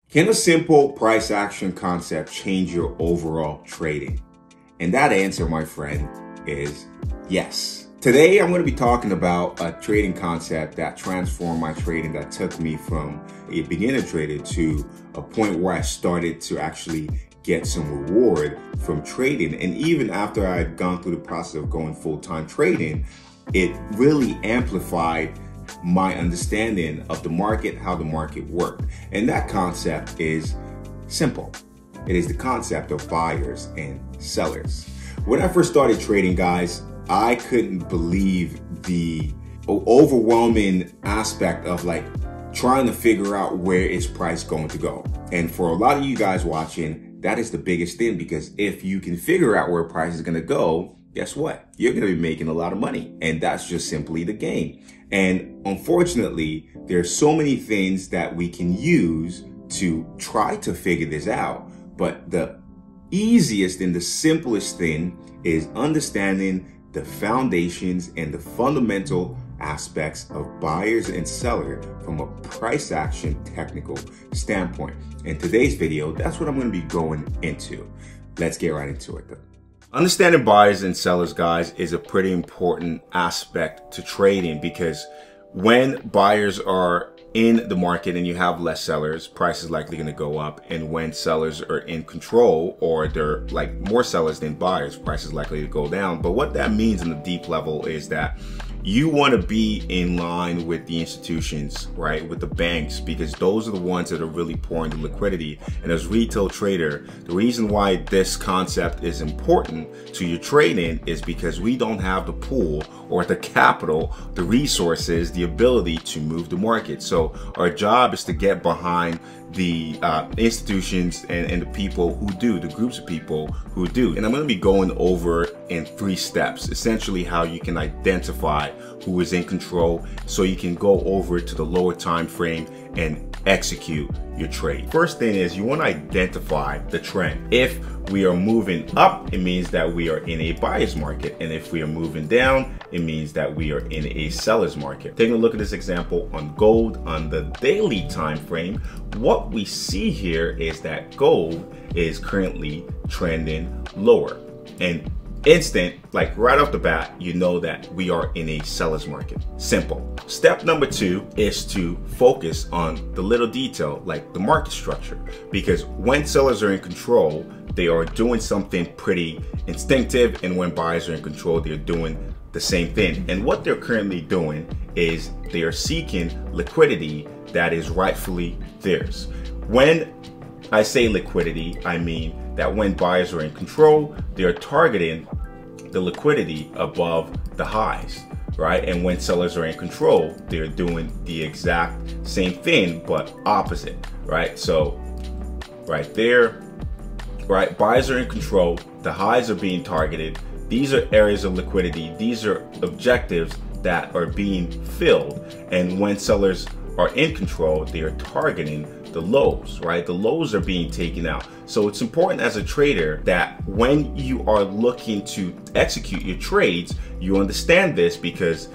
Can a simple price action concept change your overall trading? And that answer, my friend, is yes. Today, I'm going to be talking about a trading concept that transformed my trading, that took me from a beginner trader to a point where I started to actually get some reward from trading. And even after I had gone through the process of going full-time trading, it really amplified my understanding of the market, how the market worked. And that concept is simple. It is the concept of buyers and sellers. When I first started trading, guys, I couldn't believe the overwhelming aspect of trying to figure out where is price going to go. And for a lot of you guys watching, that is the biggest thing, because if you can figure out where price is going to go, guess what? You're going to be making a lot of money. And that's just simply the game. And unfortunately, there's so many things that we can use to try to figure this out. But the easiest and the simplest thing is understanding the foundations and the fundamental aspects of buyers and sellers from a price action technical standpoint. In today's video, that's what I'm going to be going into. Let's get right into it though. Understanding buyers and sellers, guys, is a pretty important aspect to trading, because when buyers are in the market and you have less sellers, price is likely going to go up. And when sellers are in control, or they're more sellers than buyers, price is likely to go down. But what that means on the deep level is that you want to be in line with the institutions, right? With the banks, because those are the ones that are really pouring the liquidity. And as a retail trader, the reason why this concept is important to your trading is because we don't have the pool or the capital, the resources, the ability to move the market. So our job is to get behind the institutions and the people who do, the groups of people who do. And I'm going to be going over in 3 steps, essentially how you can identify who is in control, so you can go over to the lower time frame and execute your trade. First thing is, you want to identify the trend. If we are moving up, it means that we are in a buyer's market. And if we are moving down, it means that we are in a seller's market. Taking a look at this example on gold on the daily time frame, what we see here is that gold is currently trending lower. And instant, right off the bat, you know that we are in a seller's market. Simple. Step number 2 is to focus on the little detail, like the market structure, because when sellers are in control, they are doing something pretty instinctive, and when buyers are in control, they're doing the same thing. And what they're currently doing is they are seeking liquidity that is rightfully theirs. When I say liquidity, I mean that when buyers are in control, they are targeting the liquidity above the highs, right? And when sellers are in control, they're doing the exact same thing, but opposite, right? So right there, right, buyers are in control, the highs are being targeted. These are areas of liquidity. These are objectives that are being filled. And when sellers are in control, they are targeting the lows, right? The lows are being taken out. So it's important as a trader that when you are looking to execute your trades, you understand this, because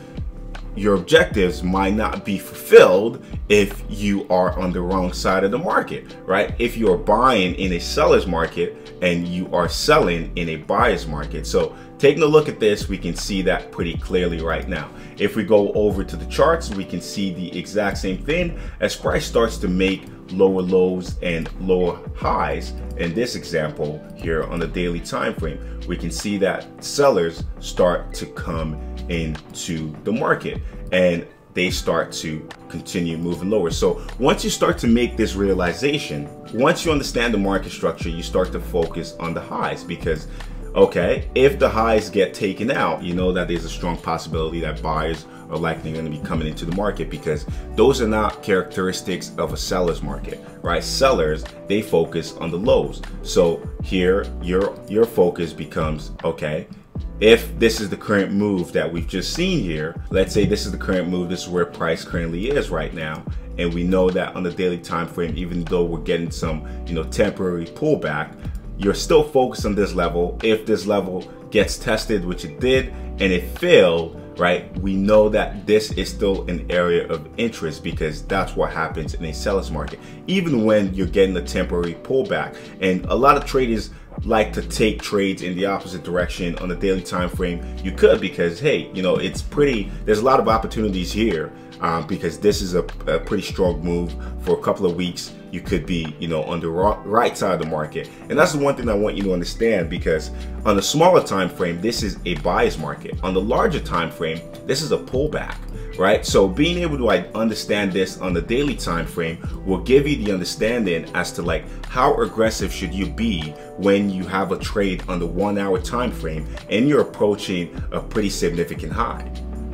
your objectives might not be fulfilled if you are on the wrong side of the market, right? If you are buying in a seller's market and you are selling in a buyer's market. So taking a look at this, we can see that pretty clearly right now. If we go over to the charts, we can see the exact same thing. As price starts to make lower lows and lower highs, in this example here on the daily time frame, we can see that sellers start to come into the market and they start to continue moving lower. So once you start to make this realization, once you understand the market structure, you start to focus on the highs, because okay, if the highs get taken out, you know that there's a strong possibility that buyers are likely going to be coming into the market, because those are not characteristics of a seller's market, right? Sellers, they focus on the lows. So here your focus becomes, okay, if this is the current move that we've just seen here, let's say this is the current move, this is where price currently is right now, and we know that on the daily time frame, even though we're getting some temporary pullback, you're still focused on this level. If this level gets tested, which it did, and it failed, right? We know that this is still an area of interest because that's what happens in a seller's market, even when you're getting a temporary pullback. And a lot of traders like to take trades in the opposite direction on the daily time frame. You could, because hey, you know, there's a lot of opportunities here because this is a pretty strong move. For a couple of weeks you could be, you know, on the right side of the market. And that's the one thing I want you to understand, because on the smaller time frame, this is a buyer's market. On the larger time frame, this is a pullback, right? So being able to understand this on the daily time frame will give you the understanding as to like how aggressive should you be when you have a trade on the 1 hour time frame and you're approaching a pretty significant high,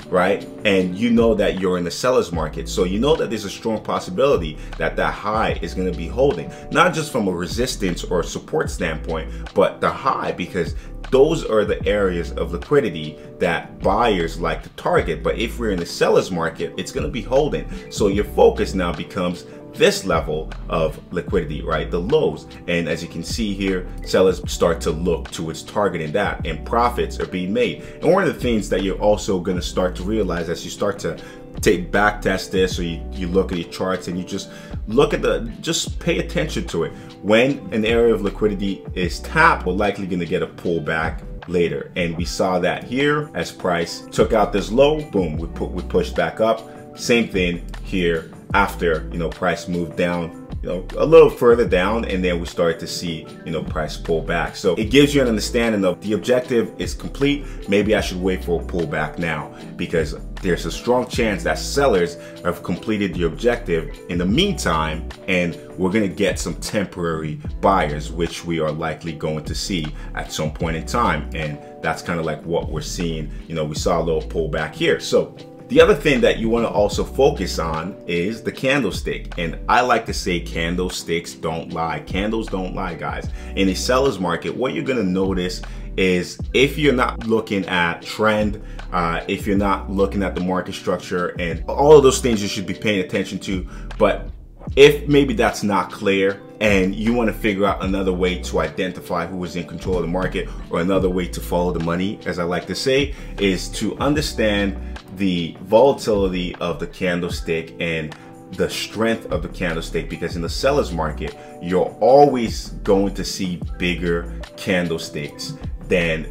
right? And you know that you're in the seller's market, so you know that there's a strong possibility that that high is going to be holding, not just from a resistance or support standpoint, but the high, because those are the areas of liquidity that buyers like to target. But if we're in the seller's market, it's going to be holding. So your focus now becomes this level of liquidity, right? The lows. And as you can see here, sellers start to look towards targeting that, and profits are being made. And one of the things that you're also going to start to realize as you start to back test this, or you look at your charts and you just look at just pay attention to it. When an area of liquidity is tapped, we're likely going to get a pullback later. And we saw that here as price took out this low, boom, we pushed back up. Same thing here after, you know, price moved down, you know, a little further down, and then we started to see, you know, price pull back. So it gives you an understanding of the objective is complete. Maybe I should wait for a pullback now, because there's a strong chance that sellers have completed the objective in the meantime, and we're going to get some temporary buyers, which we are likely going to see at some point in time. And that's kind of like what we're seeing. You know, we saw a little pullback here. So the other thing that you want to also focus on is the candlestick. And I like to say candlesticks don't lie. Candles don't lie, guys. In a seller's market, what you're going to notice is if you're not looking at trend, if you're not looking at the market structure and all of those things you should be paying attention to. But if maybe that's not clear and you want to figure out another way to identify who is in control of the market, or another way to follow the money, as I like to say, is to understand the volatility of the candlestick and the strength of the candlestick. Because in the seller's market, you're always going to see bigger candlesticks than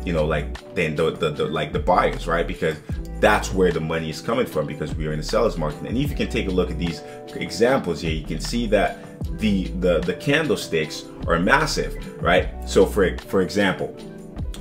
you know, than the buyers, right? Because that's where the money is coming from, because we are in the seller's market. And if you can take a look at these examples here, you can see that the candlesticks are massive, right? So for example,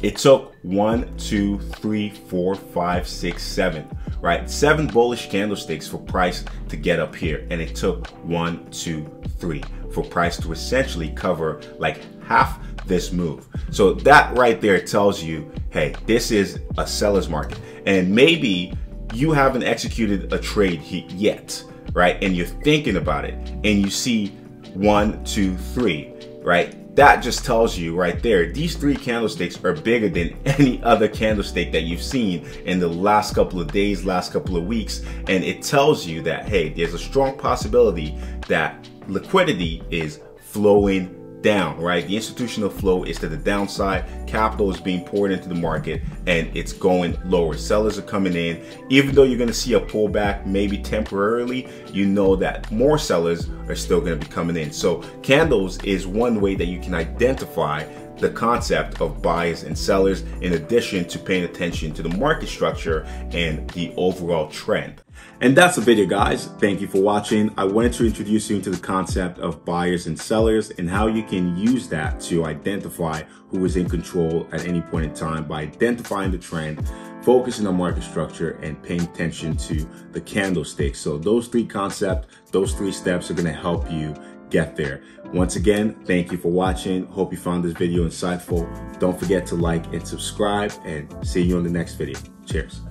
it took 1, 2, 3, 4, 5, 6, 7, right? 7 bullish candlesticks for price to get up here. And it took 1, 2, 3 for price to essentially cover like half this move. So that right there tells you, hey, this is a seller's market. And maybe you haven't executed a trade yet, right? And you're thinking about it and you see 1, 2, 3, right? That just tells you right there, these 3 candlesticks are bigger than any other candlestick that you've seen in the last couple of days, last couple of weeks. And it tells you that, hey, there's a strong possibility that liquidity is flowing down, right? The institutional flow is to the downside. Capital is being poured into the market and it's going lower. Sellers are coming in. Even though you're going to see a pullback, maybe temporarily, you know that more sellers are still going to be coming in. So candles is one way that you can identify the concept of buyers and sellers, in addition to paying attention to the market structure and the overall trend. And that's the video, guys. Thank you for watching. I wanted to introduce you into the concept of buyers and sellers and how you can use that to identify who is in control at any point in time by identifying the trend, focusing on market structure, and paying attention to the candlestick. So those 3 concepts, those 3 steps are going to help you get there. Once again, thank you for watching. Hope you found this video insightful. Don't forget to like and subscribe, and see you on the next video. Cheers.